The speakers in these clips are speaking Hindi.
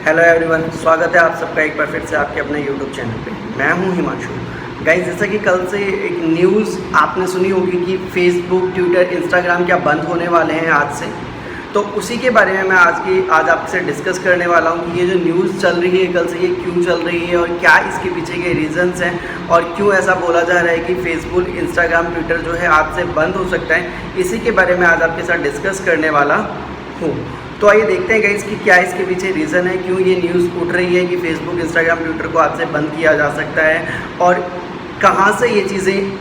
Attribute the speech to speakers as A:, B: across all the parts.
A: हेलो एवरीवन, स्वागत है आप सबका एक बार फिर से आपके अपने यूट्यूब चैनल पे। मैं हूं हिमांशु। गाइस, जैसा कि कल से एक न्यूज़ आपने सुनी होगी कि फेसबुक, ट्विटर, इंस्टाग्राम क्या बंद होने वाले हैं आज से। तो उसी के बारे में मैं आज आपसे डिस्कस करने वाला हूं कि ये जो न्यूज़ चल रही है कल से, ये क्यों चल रही है और क्या इसके पीछे के रीज़न्स हैं और क्यों ऐसा बोला जा रहा है कि फेसबुक, इंस्टाग्राम, ट्विटर जो है आज से बंद हो सकता है। इसी के बारे में आज आपके साथ डिस्कस करने वाला हूँ। तो आइए देखते हैं गाइस कि क्या इसके पीछे रीज़न है, क्यों ये न्यूज़ उठ रही है कि फेसबुक, इंस्टाग्राम, ट्विटर को आज से बंद किया जा सकता है और कहाँ से ये चीज़ें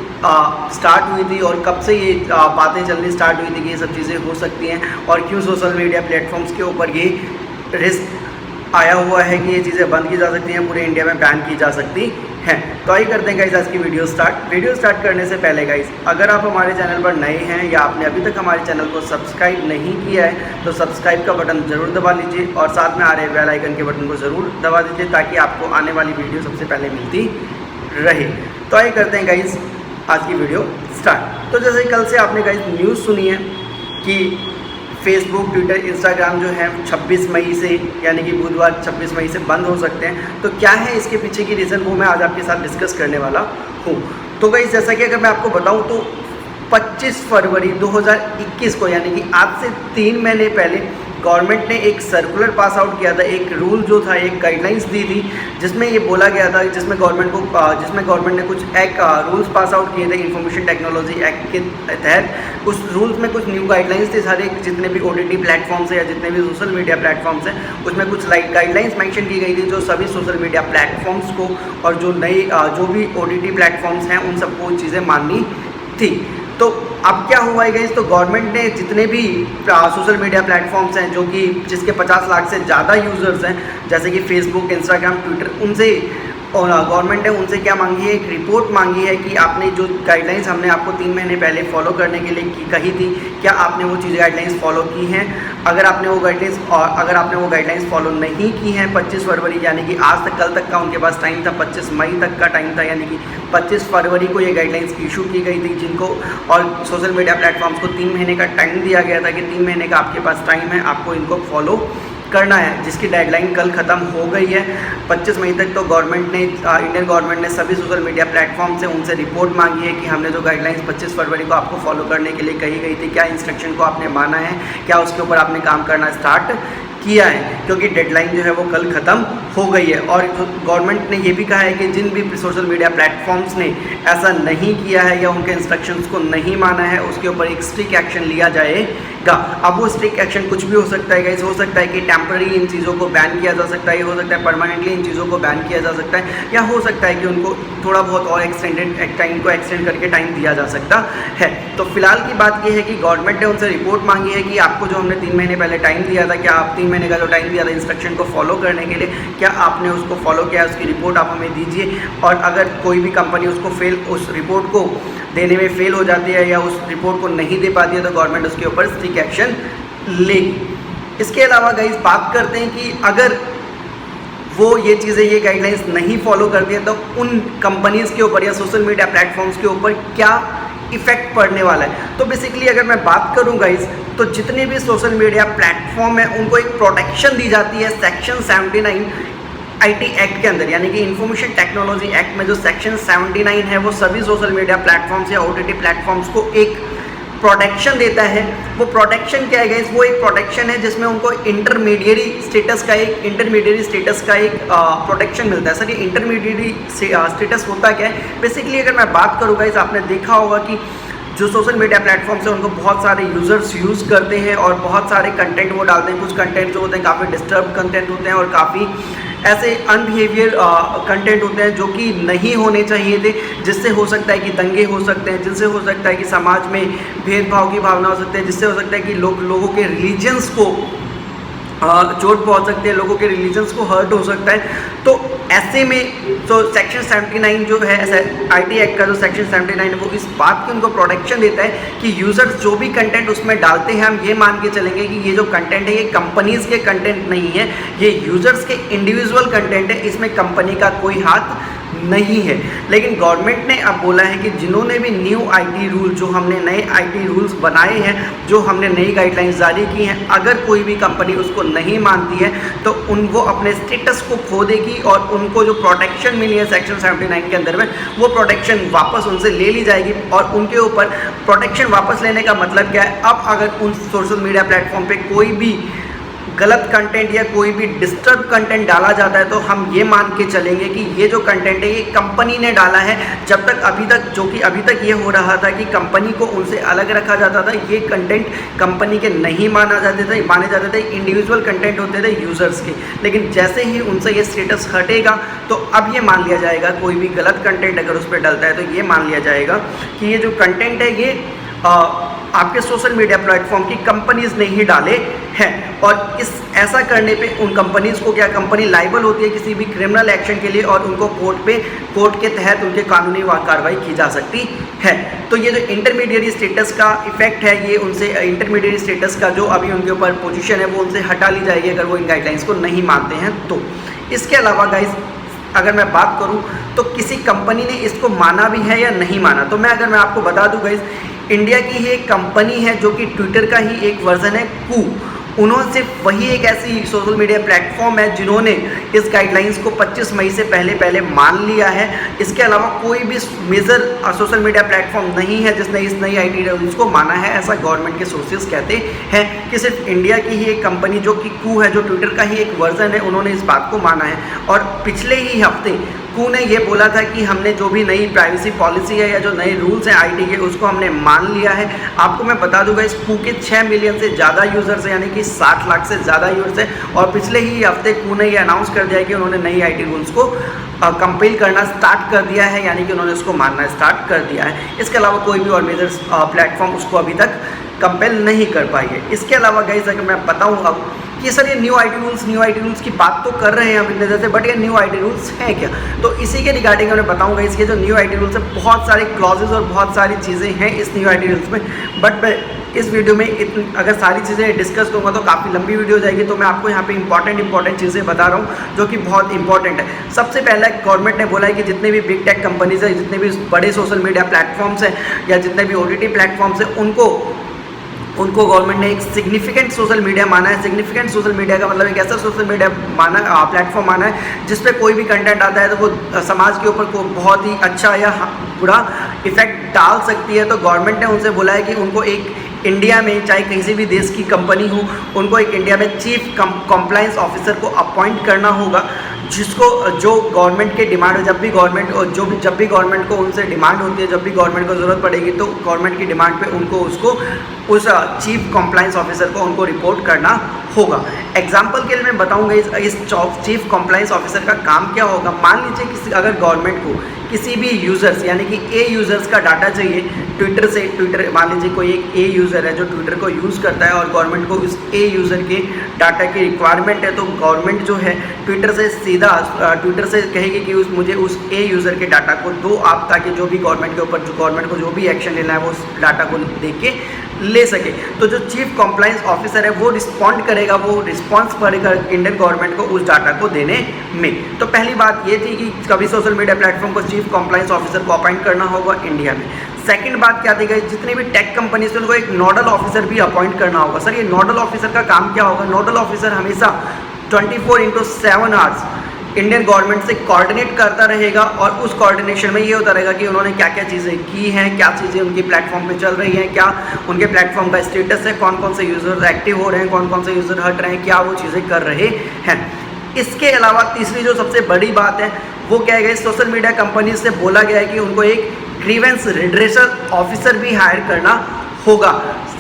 A: स्टार्ट हुई थी और कब से ये बातें चलनी स्टार्ट हुई थी कि ये सब चीज़ें हो सकती हैं और क्यों सोशल मीडिया प्लेटफॉर्म्स के ऊपर ये रिस्क आया हुआ है कि ये चीज़ें बंद की जा सकती हैं, पूरे इंडिया में बैन की जा सकती हैं। तो आइए करते हैं गाइस आज की वीडियो स्टार्ट करने से पहले गाइस, अगर आप हमारे चैनल पर नए हैं या आपने अभी तक हमारे चैनल को सब्सक्राइब नहीं किया है तो सब्सक्राइब का बटन ज़रूर दबा लीजिए और साथ में आ रहे बेल आइकन के बटन को ज़रूर दबा दीजिए ताकि आपको आने वाली वीडियो सबसे पहले मिलती रहे। तो आइए करते हैं गाइस आज की वीडियो स्टार्ट। तो जैसे कल से आपने गाइस न्यूज़ सुनी है कि फेसबुक, ट्विटर, इंस्टाग्राम जो है 26 मई से यानी कि बुधवार 26 मई से बंद हो सकते हैं। तो क्या है इसके पीछे की रीज़न, वो मैं आज आपके साथ डिस्कस करने वाला हूँ। तो गाइस जैसा कि अगर मैं आपको बताऊँ तो 25 फरवरी 2021 को यानी कि आज से 3 महीने पहले गवर्नमेंट ने एक सर्कुलर पास आउट किया था, एक रूल जो था, एक गाइडलाइंस दी थी जिसमें ये बोला गया था, जिसमें गवर्नमेंट ने कुछ रूल्स पास आउट किए थे इंफॉर्मेशन टेक्नोलॉजी एक्ट के तहत। उस रूल्स में कुछ न्यू गाइडलाइंस थे, सारे जितने भी OTT प्लेटफॉर्म्स हैं या जितने भी सोशल मीडिया प्लेटफॉर्म्स हैं उसमें कुछ गाइडलाइंस मेंशन की गई थी जो सभी सोशल मीडिया प्लेटफॉर्म्स को और जो भी OTT प्लेटफॉर्म्स हैं उन सबको चीज़ें माननी थी। तो अब क्या हुआ है गाइस, तो गवर्नमेंट ने जितने भी सोशल मीडिया प्लेटफॉर्म्स हैं जो कि जिसके 50 लाख से ज़्यादा यूज़र्स हैं जैसे कि फेसबुक, इंस्टाग्राम, ट्विटर, उनसे और गवर्नमेंट ने उनसे क्या मांगी है, एक रिपोर्ट मांगी है कि आपने जो गाइडलाइंस हमने आपको 3 महीने पहले फॉलो करने के लिए कही थी, क्या आपने वो चीज़ गाइडलाइंस फॉलो की हैं। अगर आपने वो गाइडलाइंस फॉलो नहीं की हैं 25 फरवरी यानी कि आज तक, कल तक का उनके पास टाइम था, 25 मई तक का टाइम था, यानी कि 25 फरवरी को ये गाइडलाइंस इशू की गई थी जिनको और सोशल मीडिया प्लेटफॉर्म्स को 3 महीने का टाइम दिया गया था कि 3 महीने का आपके पास टाइम है, आपको इनको फॉलो करना है, जिसकी डेडलाइन कल ख़त्म हो गई है 25 मई तक। तो इंडियन गवर्नमेंट ने सभी सोशल मीडिया प्लेटफॉर्म से उनसे रिपोर्ट मांगी है कि हमने जो गाइडलाइंस 25 फरवरी को आपको फॉलो करने के लिए कही गई थी, क्या इंस्ट्रक्शन को आपने माना है, क्या उसके ऊपर आपने काम करना स्टार्ट किया है, क्योंकि डेडलाइन जो है वो कल ख़त्म हो गई है। और गवर्नमेंट ने ये भी कहा है कि जिन भी सोशल मीडिया प्लेटफॉर्म्स ने ऐसा नहीं किया है या उनके इंस्ट्रक्शंस को नहीं माना है उसके ऊपर एक स्ट्रिक्ट एक्शन लिया जाएगा। अब वो स्ट्रिक्ट एक्शन कुछ भी हो सकता है गाइस, हो सकता है कि टेम्पररी इन चीज़ों को बैन किया जा सकता है, हो सकता है परमानेंटली इन चीज़ों को बैन किया जा सकता है, या हो सकता है कि उनको थोड़ा बहुत और एक्सटेंड करके टाइम दिया जा सकता है। तो फिलहाल की बात यह है कि गवर्नमेंट ने उनसे रिपोर्ट मांगी है कि आपको जो हमने 3 महीने पहले टाइम दिया था, क्या आप 3 महीने का जो टाइम दिया था इंस्ट्रक्शन को फॉलो करने के लिए, क्या आपने उसको फॉलो किया, उसकी रिपोर्ट आप हमें दीजिए। और अगर कोई भी कंपनी उस रिपोर्ट को देने में फेल हो जाती है या उस रिपोर्ट को नहीं दे पाती है तो गवर्नमेंट उसके ऊपर स्ट्रिक्ट एक्शन लेगी। इसके अलावा गाइस बात करते हैं कि अगर वो ये चीज़ें, ये गाइडलाइंस नहीं फॉलो करती है तो उन कंपनीज़ के ऊपर या सोशल मीडिया प्लेटफॉर्म्स के ऊपर क्या इफ़ेक्ट पड़ने वाला है। तो बेसिकली अगर मैं बात करूं गाइस, तो जितने भी सोशल मीडिया प्लेटफॉर्म है उनको एक प्रोटेक्शन दी जाती है सेक्शन 79 IT एक्ट के अंदर, यानी कि इंफॉर्मेशन टेक्नोलॉजी एक्ट में जो सेक्शन 79 है वो सभी सोशल मीडिया प्लेटफॉर्म्स या OTT प्लेटफॉर्म्स को एक प्रोटेक्शन देता है। वो प्रोटेक्शन क्या है गाइस, वो एक प्रोटेक्शन है जिसमें उनको इंटरमीडिएरी स्टेटस का एक प्रोटेक्शन मिलता है। सर ये इंटरमीडिएरी स्टेटस होता क्या है, बेसिकली अगर मैं बात करूँ गाइस, आपने देखा होगा कि जो सोशल मीडिया प्लेटफॉर्म्स हैं उनको बहुत सारे यूज़र्स यूज़ करते हैं और बहुत सारे कंटेंट वो डालते हैं। कुछ कंटेंट जो होते हैं काफ़ी डिस्टर्ब कंटेंट होते हैं और काफ़ी ऐसे अनबिहेवियर कंटेंट होते हैं जो कि नहीं होने चाहिए थे, जिससे हो सकता है कि दंगे हो सकते हैं, जिससे हो सकता है कि समाज में भेदभाव की भावना हो सकती है, जिससे हो सकता है कि लोगों के रिलीजन्स को चोट पहुंच सकती है, लोगों के रिलीजन्स को हर्ट हो सकता है। तो ऐसे में तो सेक्शन 79 जो है IT एक्ट का जो सेक्शन 79 है वो इस बात की उनको प्रोटेक्शन देता है कि यूज़र्स जो भी कंटेंट उसमें डालते हैं हम ये मान के चलेंगे कि ये जो कंटेंट है ये कंपनीज़ के कंटेंट नहीं है, ये यूज़र्स के इंडिविजुअल कंटेंट है, इसमें कंपनी का कोई हाथ नहीं है। लेकिन गवर्नमेंट ने अब बोला है कि जिन्होंने भी न्यू आईटी रूल, जो हमने नए आईटी रूल्स बनाए हैं, जो हमने नई गाइडलाइंस जारी की हैं, अगर कोई भी कंपनी उसको नहीं मानती है तो उनको अपने स्टेटस को खो देगी और उनको जो प्रोटेक्शन मिली है सेक्शन 79 के अंदर में, वो प्रोटेक्शन वापस उनसे ले ली जाएगी। और उनके ऊपर प्रोटेक्शन वापस लेने का मतलब क्या है, अब अगर उन सोशल मीडिया प्लेटफॉर्म पे कोई भी गलत कंटेंट या कोई भी डिस्टर्ब कंटेंट डाला जाता है तो हम ये मान के चलेंगे कि ये जो कंटेंट है ये कंपनी ने डाला है। जब तक अभी तक, जो कि अभी तक ये हो रहा था कि कंपनी को उनसे अलग रखा जाता था, ये कंटेंट कंपनी के नहीं माने जाते थे, इंडिविजुअल कंटेंट होते थे यूज़र्स के। लेकिन जैसे ही उनसे ये स्टेटस हटेगा तो अब ये मान लिया जाएगा, कोई भी गलत कंटेंट अगर उस पर डलता है तो ये मान लिया जाएगा कि ये जो कंटेंट है ये आपके सोशल मीडिया प्लेटफॉर्म की कंपनीज ने ही डाले हैं। और इस ऐसा करने पे उन कंपनीज को क्या, कंपनी लाइबल होती है किसी भी क्रिमिनल एक्शन के लिए और उनको कोर्ट के तहत उनके कानूनी कार्रवाई की जा सकती है। तो ये जो इंटरमीडिएट स्टेटस का इफेक्ट है, ये उनसे इंटरमीडिएट स्टेटस का जो अभी उनके ऊपर पोजीशन है वो उनसे हटा ली जाएगी अगर वो इन गाइडलाइंस को नहीं मानते हैं तो। इसके अलावा गाइज अगर मैं बात करूं तो किसी कंपनी ने इसको माना भी है या नहीं माना, तो अगर मैं आपको बता दूं गाइज, इंडिया की ही एक कंपनी है जो कि ट्विटर का ही एक वर्जन है कू, उन्होंने सिर्फ वही एक ऐसी सोशल मीडिया प्लेटफॉर्म है जिन्होंने इस गाइडलाइंस को 25 मई से पहले मान लिया है। इसके अलावा कोई भी मेजर सोशल मीडिया प्लेटफॉर्म नहीं है जिसने इस नई आईटी रूल्स को माना है, ऐसा गवर्नमेंट के सोर्सेज कहते हैं कि सिर्फ इंडिया की ही एक कंपनी जो कि कू है, जो ट्विटर का ही एक वर्जन है, उन्होंने इस बात को माना है। और पिछले ही हफ्ते कू ने ये बोला था कि हमने जो भी नई प्राइवेसी पॉलिसी है या जो नए रूल्स हैं आईटी के, उसको हमने मान लिया है। आपको मैं बता दूंगा इस कू के 6 मिलियन से ज़्यादा यूज़र्स हैं, यानी कि 60 लाख से ज़्यादा यूज़र्स हैं। और पिछले ही हफ्ते कू ने ये अनाउंस कर दिया है कि उन्होंने नई आईटी रूल्स को कंपेल करना स्टार्ट कर दिया है, यानी कि उन्होंने उसको मानना स्टार्ट कर दिया है। इसके अलावा कोई भी और मेजर प्लेटफॉर्म उसको अभी तक कंपेल नहीं कर पाई है। इसके अलावा गाइस अगर मैं बताऊँ अब कि सर ये न्यू आईटी रूल्स की बात तो कर रहे हैं हम इतने देर से, बट ये न्यू आईटी रूल्स हैं क्या, तो इसी के रिगार्डिंग मैं बताऊंगा। इसके जो न्यू आईटी रूल्स है, बहुत सारे क्लॉजेज और बहुत सारी चीज़ें हैं इस न्यू आईटी रूल्स में, बट मैं इस वीडियो में अगर सारी चीज़ें डिस्कस करूँगा तो काफ़ी लंबी वीडियो हो जाएगी। तो मैं आपको यहाँ पे इंपॉर्टेंट चीज़ें बता रहा हूँ जो कि बहुत इंपॉर्टेंट है। सबसे पहला गवर्नमेंट ने बोला है कि जितने भी बिग टेक कंपनीज हैं, जितने भी बड़े सोशल मीडिया प्लेटफॉर्म्स हैं या जितने भी OTT प्लेटफॉर्म्स हैं, उनको गवर्नमेंट ने एक सिग्निफिकेंट सोशल मीडिया माना है। सिग्निफिकेंट सोशल मीडिया का मतलब एक ऐसा सोशल मीडिया प्लेटफॉर्म माना है जिस पे कोई भी कंटेंट आता है तो वो समाज के ऊपर को बहुत ही अच्छा या बुरा इफेक्ट डाल सकती है। तो गवर्नमेंट ने उनसे बोला है कि उनको एक इंडिया में, चाहे किसी भी देश की कंपनी हो, उनको एक इंडिया में चीफ कंप्लायंस ऑफिसर को अपॉइंट करना होगा, जिसको जो गवर्नमेंट के डिमांड, जब भी गवर्नमेंट को उनसे डिमांड होती है, जब भी गवर्नमेंट को ज़रूरत पड़ेगी तो गवर्नमेंट की डिमांड पे उनको उस चीफ कंप्लायंस ऑफिसर को उनको रिपोर्ट करना होगा। एग्जाम्पल के लिए मैं बताऊंगा इस चीफ कंप्लायंस ऑफिसर का काम क्या होगा। मान लीजिए अगर गवर्नमेंट को किसी भी यूज़र्स यानी कि ए यूज़र्स का डाटा चाहिए ट्विटर मान लीजिए कोई एक ए यूज़र है जो ट्विटर को यूज़ करता है और गवर्नमेंट को उस ए यूज़र के डाटा की रिक्वायरमेंट है, तो गवर्नमेंट जो है ट्विटर से कहेगी कि मुझे उस ए यूज़र के डाटा को दो आप, ताकि जो भी गवर्नमेंट को जो भी एक्शन लेना है वो उस डाटा को देख के ले सके। तो जो चीफ कंप्लायंस ऑफिसर है वो रिस्पॉन्ड करेगा, वो रिस्पॉन्स करेगा इंडियन गवर्नमेंट को उस डाटा को देने में। तो पहली बात ये थी कि कभी सोशल मीडिया प्लेटफॉर्म को चीफ कंप्लायंस ऑफिसर को अपॉइंट करना होगा इंडिया में। सेकंड बात क्या थी, जितने भी टेक कंपनीज हैं उनको एक नोडल ऑफिसर भी अपॉइंट करना होगा। सर ये नोडल ऑफिसर का काम क्या होगा? नोडल ऑफिसर हमेशा 24/7 आवर्स इंडियन गवर्नमेंट से कोऑर्डिनेट करता रहेगा और उस कोऑर्डिनेशन में ये होता रहेगा कि उन्होंने क्या क्या चीज़ें की हैं, क्या चीज़ें उनकी प्लेटफॉर्म पे चल रही हैं, क्या उनके प्लेटफॉर्म का स्टेटस है, कौन कौन से यूज़र्स एक्टिव हो रहे हैं, कौन कौन से यूज़र हट रहे हैं, क्या वो चीज़ें कर रहे हैं। इसके अलावा तीसरी जो सबसे बड़ी बात है वो क्या है, सोशल मीडिया कंपनीज से बोला गया है कि उनको एक ग्रीवेंस रिड्रेसल ऑफिसर भी हायर करना होगा।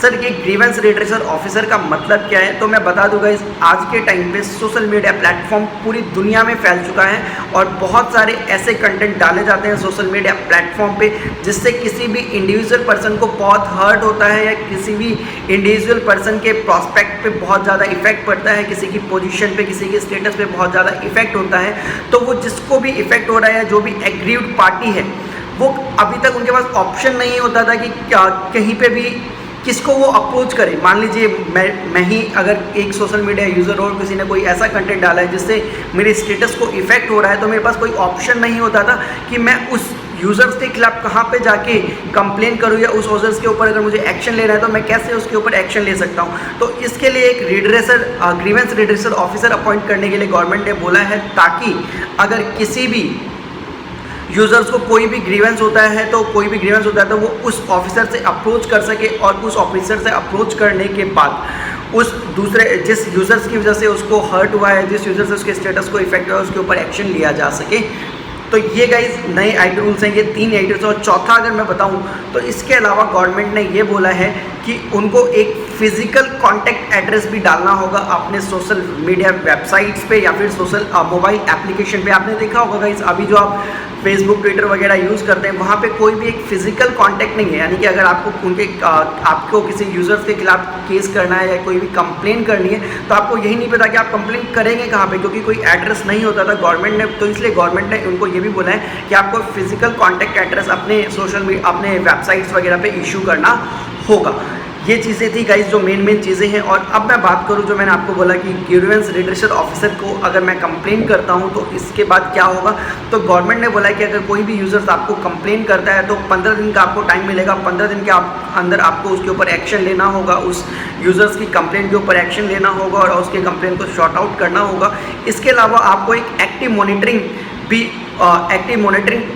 A: सर ये ग्रीवेंस रिड्रेसल ऑफिसर का मतलब क्या है, तो मैं बता दूंगा आज के टाइम पे सोशल मीडिया प्लेटफॉर्म पूरी दुनिया में फैल चुका है और बहुत सारे ऐसे कंटेंट डाले जाते हैं सोशल मीडिया प्लेटफॉर्म पे जिससे किसी भी इंडिविजुअल पर्सन को बहुत हर्ट होता है या किसी भी इंडिविजुअल पर्सन के प्रॉस्पेक्ट पे बहुत ज़्यादा इफेक्ट पड़ता है, किसी की पोजीशन पे, किसी के स्टेटस पे बहुत ज़्यादा इफेक्ट होता है। तो वो जिसको भी इफेक्ट हो रहा है, जो भी एग्रीव्ड पार्टी है, वो अभी तक उनके पास ऑप्शन नहीं होता था कि कहीं पे भी किसको वो अप्रोच करे। मान लीजिए मैं ही अगर एक सोशल मीडिया यूज़र और किसी ने कोई ऐसा कंटेंट डाला है जिससे मेरे स्टेटस को इफेक्ट हो रहा है, तो मेरे पास कोई ऑप्शन नहीं होता था कि मैं उस यूज़र्स के खिलाफ कहाँ पे जाके कंप्लेन करूँ, या उस यूज़र्स के ऊपर अगर मुझे एक्शन लेना है तो मैं कैसे उसके ऊपर एक्शन ले सकता हूँ। तो इसके लिए एक ग्रीवेंस रिड्रेसर ऑफिसर अपॉइंट करने के लिए गवर्नमेंट ने बोला है, ताकि अगर किसी भी यूज़र्स को कोई भी ग्रीवेंस होता है तो वो उस ऑफिसर से अप्रोच कर सके, और उस ऑफिसर से अप्रोच करने के बाद उस दूसरे जिस यूज़र्स की वजह से उसको हर्ट हुआ है, जिस यूज़र से उसके स्टेटस को इफेक्ट हुआ है, उसके ऊपर एक्शन लिया जा सके। तो ये गाइज नए आईटी रूल्स हैं, ये 3 आईटी रूल्स। और चौथा अगर मैं बताऊं तो इसके अलावा गवर्नमेंट ने ये बोला है कि उनको एक फिजिकल कॉन्टैक्ट एड्रेस भी डालना होगा अपने सोशल मीडिया वेबसाइट्स पे या फिर सोशल मोबाइल एप्लीकेशन पे। आपने देखा होगा गाइज, अभी जो आप फेसबुक ट्विटर वगैरह यूज़ करते हैं वहाँ पे कोई भी एक फिजिकल कांटेक्ट नहीं है, यानी कि अगर आपको किसी यूज़र्स के खिलाफ केस करना है या कोई भी कंप्लेन करनी है तो आपको यही नहीं पता कि आप कंप्लेन करेंगे कहाँ पे, क्योंकि कोई एड्रेस नहीं होता था गवर्नमेंट ने। तो इसलिए गवर्नमेंट ने उनको ये भी बोला है कि आपको फिजिकल कॉन्टैक्ट एड्रेस अपने अपने वेबसाइट्स वगैरह पे इशू करना होगा। ये चीज़ें थी गाइज जो मेन चीज़ें हैं। और अब मैं बात करूँ, जो मैंने आपको बोला कि ग्रीवेंस रिड्रेसर ऑफिसर को अगर मैं कंप्लेन करता हूँ तो इसके बाद क्या होगा। तो गवर्नमेंट ने बोला है कि अगर कोई भी यूज़र्स आपको कंप्लेन करता है तो 15 दिन का आपको टाइम मिलेगा। 15 दिन के अंदर आपको उसके ऊपर एक्शन लेना होगा, उस यूज़र्स की कंप्लेन के ऊपर एक्शन लेना होगा और उसके कंप्लेन को शॉर्ट आउट करना होगा। इसके अलावा आपको एक एक्टिव मॉनिटरिंग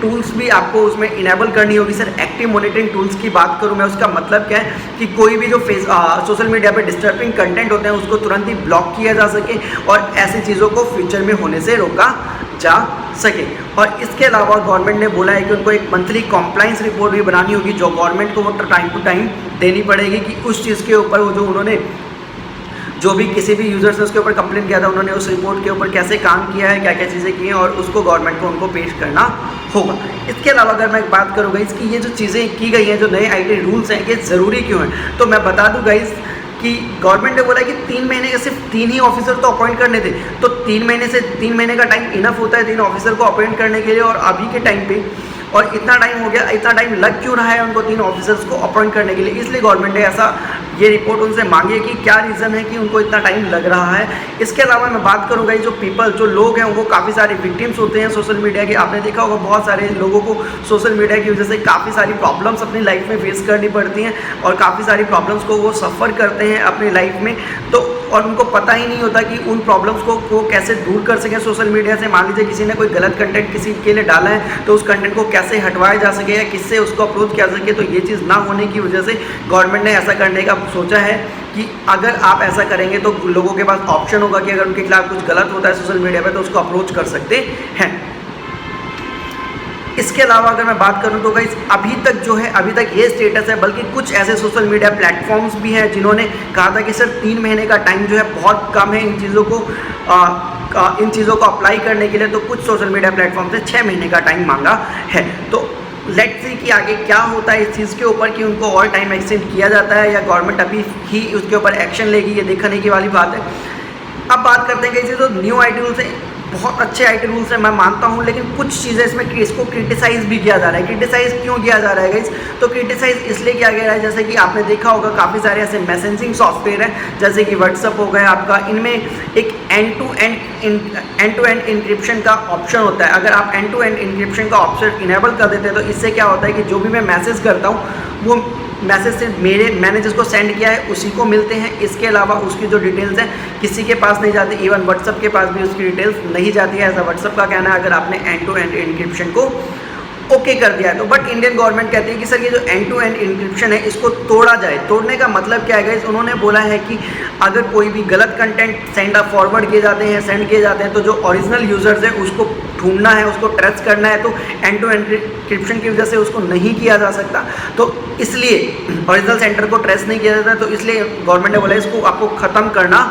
A: टूल्स भी आपको उसमें इनेबल करनी होगी। सर, एक्टिव मॉनिटरिंग टूल्स की बात करूं मैं, उसका मतलब क्या है कि कोई भी जो सोशल मीडिया पे डिस्टर्बिंग कंटेंट होते हैं उसको तुरंत ही ब्लॉक किया जा सके और ऐसी चीज़ों को फ्यूचर में होने से रोका जा सके। और इसके अलावा गवर्नमेंट ने बोला है कि उनको एक मंथली कॉम्प्लाइंस रिपोर्ट भी बनानी होगी, जो गवर्नमेंट को वो टाइम टू टाइम देनी पड़ेगी कि उस चीज़ के ऊपर वो जो उन्होंने जो भी किसी भी यूज़र्स ने उसके ऊपर कंप्लेन किया था उन्होंने उस रिपोर्ट के ऊपर कैसे काम किया है, क्या क्या चीज़ें की हैं, और उसको गवर्नमेंट को उनको पेश करना होगा। इसके अलावा अगर मैं बात करूँ गाइस कि ये जो चीज़ें की गई हैं, जो नए आईटी रूल्स हैं, ये ज़रूरी क्यों हैं, तो मैं बता दूँ गाइस कि गवर्नमेंट ने बोला कि 3 महीने के सिर्फ 3 ही ऑफिसर तो अपॉइंट करने थे। तो 3 महीने का टाइम इनफ होता है 3 ऑफिसर को अपॉइंट करने के लिए, और अभी के टाइम पे और इतना टाइम हो गया, इतना टाइम लग क्यों रहा है उनको 3 ऑफिसर्स को अपॉइंट करने के लिए। इसलिए गवर्नमेंट ने ऐसा ये रिपोर्ट उनसे मांगी है कि क्या रीज़न है कि उनको इतना टाइम लग रहा है। इसके अलावा मैं बात करूँगा जो लोग हैं वो काफ़ी सारे विक्टिम्स होते हैं सोशल मीडिया के। आपने देखा होगा बहुत सारे लोगों को सोशल मीडिया की वजह से काफ़ी सारी प्रॉब्लम्स अपनी लाइफ में फेस करनी पड़ती हैं और काफ़ी सारी प्रॉब्लम्स को वो सफ़र करते हैं अपनी लाइफ में। तो और उनको पता ही नहीं होता कि उन प्रॉब्लम्स को कैसे दूर कर सकें सोशल मीडिया से। मान लीजिए किसी ने कोई गलत कंटेंट किसी के लिए डाला है तो उस कंटेंट को कैसे हटवाया जा सके या किससे उसको अप्रोच किया सके। तो ये चीज़ ना होने की वजह से गवर्नमेंट ने ऐसा करने का सोचा है कि अगर आप ऐसा करेंगे तो लोगों के पास ऑप्शन होगा कि अगर उनके खिलाफ कुछ गलत होता है सोशल मीडिया पे तो उसको अप्रोच कर सकते हैं। इसके अलावा अगर मैं बात करूं तो गाइस अभी तक ये स्टेटस है, बल्कि कुछ ऐसे सोशल मीडिया प्लेटफॉर्म्स भी हैं जिन्होंने कहा था कि सर 3 महीने का टाइम जो है बहुत कम है इन चीज़ों को अप्लाई करने के लिए। तो कुछ सोशल मीडिया प्लेटफॉर्म से 6 महीने का टाइम मांगा है। तो लेट्स सी कि आगे क्या होता है इस चीज़ के ऊपर कि उनको और टाइम एक्सटेंड किया जाता है या गवर्नमेंट अभी ही उसके ऊपर एक्शन लेगी, ये देखने की वाली बात है। अब बात करते हैं कि जो न्यू आईटी रूल्स हैं, बहुत अच्छे आईटी रूल्स हैं मैं मानता हूं, लेकिन कुछ चीज़ें इसको क्रिटिसाइज़ भी किया जा रहा है। क्रिटिसाइज़ क्यों किया जा रहा है गाइस? तो क्रिटिसाइज़ इसलिए किया गया है जैसे कि आपने देखा होगा काफ़ी सारे ऐसे मैसेजिंग सॉफ्टवेयर हैं जैसे कि व्हाट्सअप हो गया आपका, इनमें एक एंड टू एंड इंक्रिप्शन का ऑप्शन होता है। अगर आप एंड टू एंड इंक्रिप्शन का ऑप्शन इनेबल कर देते हैं तो इससे क्या होता है कि जो भी मैं मैसेज करता हूँ वो मैसेज से मैंने जिसको सेंड किया है उसी को मिलते हैं। इसके अलावा उसकी जो डिटेल्स हैं किसी के पास नहीं जाती, इवन व्हाट्सअप के पास भी उसकी डिटेल्स नहीं जाती है, ऐसा व्हाट्सअप का कहना है अगर आपने एंड टू एंड इंक्रिप्शन को ओके कर दिया है तो। बट इंडियन गवर्नमेंट कहती है कि सर ये जो एंड टू एंड इंक्रिप्शन है इसको तोड़ा जाए। तोड़ने का मतलब क्या है गाइस? उन्होंने बोला है कि अगर कोई भी गलत कंटेंट सेंड किए जाते हैं तो जो ओरिजिनल यूजर्स हैं उसको ढूंढना है, उसको ट्रेस करना है, तो एंड टू एंड इंक्रिप्शन की वजह से उसको नहीं किया जा सकता। तो इसलिए ओरिजिनल सेंटर को ट्रेस नहीं किया जाता, तो इसलिए गवर्नमेंट ने बोला इसको आपको ख़त्म करना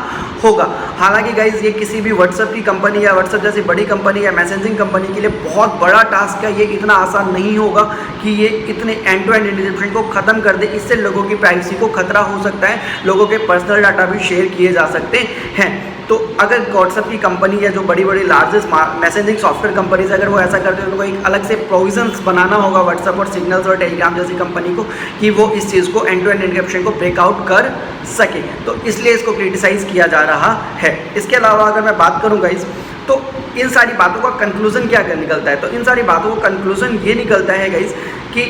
A: होगा। हालांकि गाइज ये किसी भी व्हाट्सअप की कंपनी या व्हाट्सअप जैसी बड़ी कंपनी या मैसेजिंग कंपनी के लिए बहुत बड़ा टास्क है। ये इतना आसान नहीं होगा कि ये इतने एंड टू एंड इंक्रिप्शन को ख़त्म कर दे। इससे लोगों की प्राइवेसी को खतरा हो सकता है, लोगों के पर्सनल डाटा भी शेयर किए जा सकते हैं। तो अगर व्हाट्सएप की कंपनी या जो बड़ी बड़ी लार्जेस्ट मैसेजिंग सॉफ्टवेयर कंपनीज अगर वो ऐसा करते हैं तो उनको एक अलग से प्रोविजंस बनाना होगा व्हाट्सएप और सिग्नल्स और टेलीग्राम जैसी कंपनी को कि वो इस चीज़ को एंड टू एंड एन्क्रिप्शन को ब्रेकआउट कर सके। तो इसलिए इसको क्रिटिसाइज़ किया जा रहा है। इसके अलावा अगर मैं बात करूँ गाइस, तो इन सारी बातों का कंक्लूजन क्या निकलता है, तो इन सारी बातों का कंक्लूजन ये निकलता है गाइस कि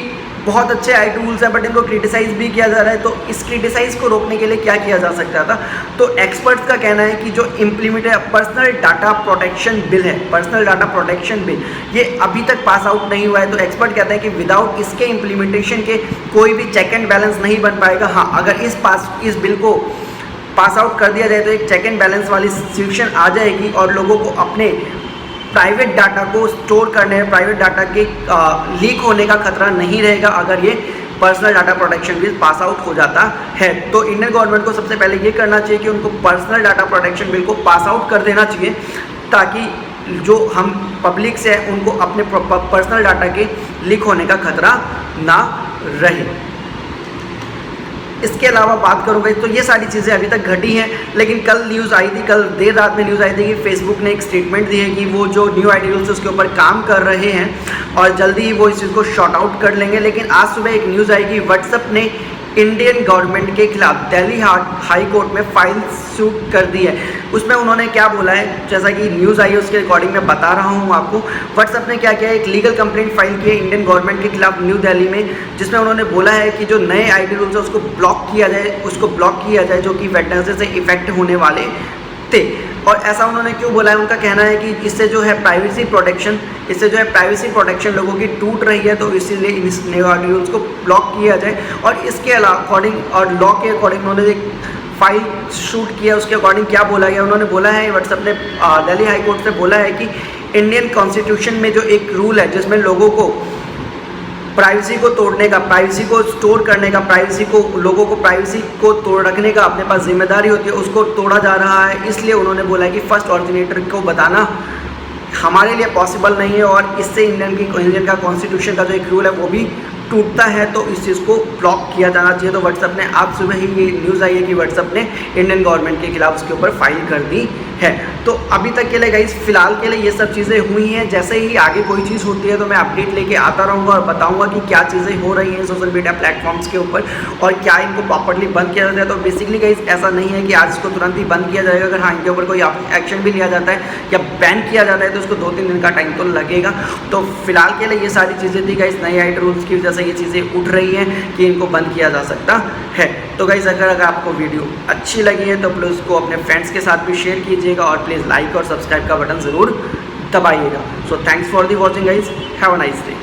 A: बहुत अच्छे आई टूल्स हैं बट इनको क्रिटिसाइज़ भी किया जा रहा है। तो इस क्रिटिसाइज़ को रोकने के लिए क्या किया जा सकता था, तो एक्सपर्ट्स का कहना है कि जो implement personal data protection bill है, पर्सनल डाटा प्रोटेक्शन बिल, ये अभी तक पास आउट नहीं हुआ है। तो एक्सपर्ट कहते हैं कि विदाउट इसके इम्प्लीमेंटेशन के कोई भी चेक एंड बैलेंस नहीं बन पाएगा। हाँ, अगर इस बिल को पास आउट कर दिया जाए तो एक चेक एंड बैलेंस वाली सिचुएशन आ जाएगी और लोगों को अपने प्राइवेट डाटा को स्टोर करने, प्राइवेट डाटा के लीक होने का खतरा नहीं रहेगा अगर ये personal data protection bill pass out हो जाता है। तो इंडियन गवर्नमेंट को सबसे पहले ये करना चाहिए कि उनको पर्सनल डाटा प्रोटेक्शन बिल को पास आउट कर देना चाहिए ताकि जो हम पब्लिक से हैं उनको अपने पर्सनल डाटा के लीक होने का खतरा ना रहे। इसके अलावा बात करूँगा तो ये सारी चीज़ें अभी तक घटी हैं, लेकिन कल न्यूज़ आई थी, कल देर रात में न्यूज़ आई थी कि फेसबुक ने एक स्टेटमेंट दी है कि वो जो न्यू आईडी रूल्स उसके ऊपर काम कर रहे हैं और जल्दी ही वो इस चीज़ को शॉर्ट आउट कर लेंगे। लेकिन आज सुबह एक न्यूज़ आई कि व्हाट्सएप ने इंडियन गवर्नमेंट के खिलाफ दिल्ली हाई कोर्ट में फाइल शूट कर दी है। उसमें उन्होंने क्या बोला है, जैसा कि न्यूज़ आई है उसके अकॉर्डिंग मैं बता रहा हूँ आपको। व्हाट्सएप ने क्या किया है, एक लीगल कंप्लेंट फाइल की है इंडियन गवर्नमेंट के खिलाफ न्यू दिल्ली में, जिसमें उन्होंने बोला है कि जो नए आईडी रूल्स है उसको ब्लॉक किया जाए, जो कि वेडनेसडे से इफेक्ट होने वाले थे। और ऐसा उन्होंने क्यों बोला है, उनका कहना है कि इससे जो है प्राइवेसी प्रोटेक्शन लोगों की टूट रही है, तो इसीलिए इस नए आईडी रूल्स को ब्लॉक किया जाए। और इसके अकॉर्डिंग और लॉ के अकॉर्डिंग उन्होंने एक फाइल शूट किया, उसके अकॉर्डिंग क्या बोला गया, उन्होंने बोला है, व्हाट्सएप ने दिल्ली हाई कोर्ट से बोला है कि इंडियन कॉन्स्टिट्यूशन में जो एक रूल है जिसमें लोगों को प्राइवेसी को तोड़ने का, प्राइवेसी को स्टोर करने का, लोगों को प्राइवेसी को तोड़ रखने का अपने पास जिम्मेदारी होती है, उसको तोड़ा जा रहा है। इसलिए उन्होंने बोला है कि फर्स्ट ऑरिजिनेटर को बताना हमारे लिए पॉसिबल नहीं है और इससे इंडियन का कॉन्स्टिट्यूशन का जो एक रूल है वो भी टूटता है, तो इस चीज़ को ब्लॉक किया जाना चाहिए। तो व्हाट्सएप ने आज सुबह ही ये न्यूज़ आई है कि व्हाट्सएप ने इंडियन गवर्नमेंट के खिलाफ उसके ऊपर फाइल कर दी है। तो अभी तक के लिए गाइस फिलहाल के लिए ये सब चीज़ें हुई हैं। जैसे ही आगे कोई चीज़ होती है तो मैं अपडेट लेके आता रहूँगा और बताऊँगा कि क्या चीज़ें हो रही हैं सोशल मीडिया प्लेटफॉर्म्स के ऊपर और क्या इनको प्रॉपर्ली बंद किया जाता है। तो बेसिकली गाइस ऐसा नहीं है कि आज इसको तुरंत ही बंद किया जाएगा। अगर हाँ इनके ऊपर कोई एक्शन भी लिया जाता है या बैन किया जाता है तो उसको 2-3 दिन का टाइम तो लगेगा। तो फिलहाल के लिए ये सारी चीज़ें थी गाइस, नई आईडी रूल्स की वजह से ये चीज़ें उठ रही हैं कि इनको बंद किया जा सकता है। तो गाइस अगर आपको वीडियो अच्छी लगी है तो प्लीज़ उसको अपने फ्रेंड्स के साथ भी शेयर कीजिएगा और प्लीज़ लाइक और सब्सक्राइब का बटन ज़रूर दबाइएगा। So thanks for the watching guys, have a nice day.